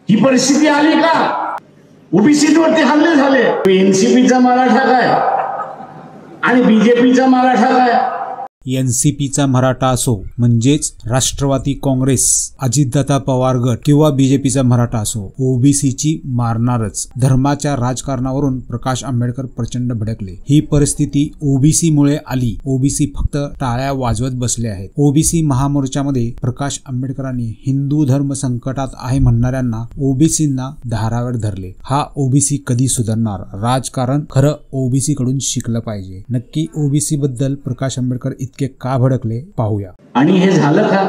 ही परिस्थिती आली का? ओबीसीवरती हल्ले झाले. एनसीपीचा मराठा काय आणि बीजेपीचा मराठा काय? एनसीपीचा मराठा असो म्हणजेच राष्ट्रवादी काँग्रेस, अजितदादा पवार गट किंवा बीजेपीचा मराठा असो, ओबीसीची मारणारच. धर्माच्या राजकारणावरून प्रकाश आंबेडकर प्रचंड भडकले. ही परिस्थिती ओबीसी मुळे आली. ओबीसी फक्त टाळ्या वाजवत बसले आहेत. ओबीसी महामोर्चामध्ये प्रकाश आंबेडकरांनी हिंदू धर्म संकटात आहे म्हणणाऱ्यांना ओबीसींना धारावर धरले. हा ओबीसी कधी सुधारणार? राजकारण खरं ओबीसी कडून शिकलं पाहिजे. नक्की ओबीसी बद्दल प्रकाश आंबेडकर इतके का भडकले पाहूया. आणि हे झालं का?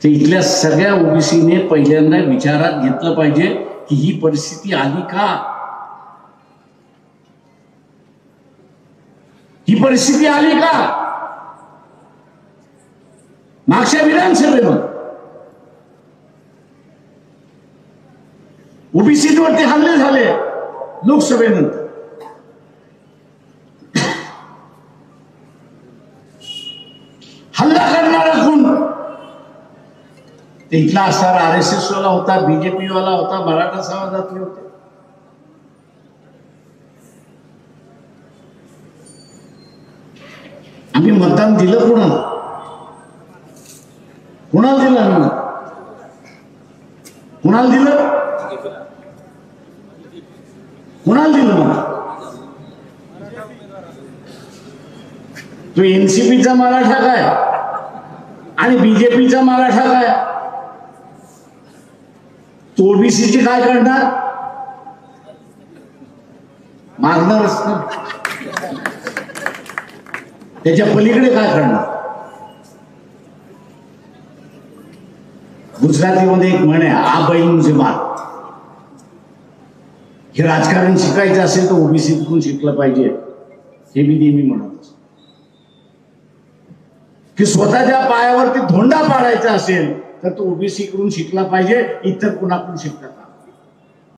ते इथल्या सगळ्या ओबीसीने पहिल्यांदा विचारात घेतलं पाहिजे की ही परिस्थिती आली का? ही परिस्थिती आली का? मागच्या विधानसभेमध्ये ओबीसीवरती हल्ले झाले. लोकसभेनंतर हल्ला करणारा कोण? ते इथला असणारा RSS वाला होता, बीजेपी वाला होता, मराठा समाजातले होते. आम्ही मतदान दिलं कोणाला? कोणाला दिलं? आम्ही कोणाला दिलं? कोणाला दिलं? तो एनसीपीचा मराठा काय आणि बीजेपीचा मराठा काय? तो ओबीसीची काय करणार? मारणारच ना. त्याच्या पलीकडे काय करणार? गुजरातीमध्ये एक म्हण आहे, आ बैल मुझे मार. हे राजकारण शिकायचं असेल तर ओबीसीतून शिकलं पाहिजे. हे मी नेहमी म्हणत असतो की स्वतःच्या पायावरती धोंडा पाडायचा असेल तर तो ओबीसी कडून शिकला पाहिजे, इतर कुणाकडून शिकला.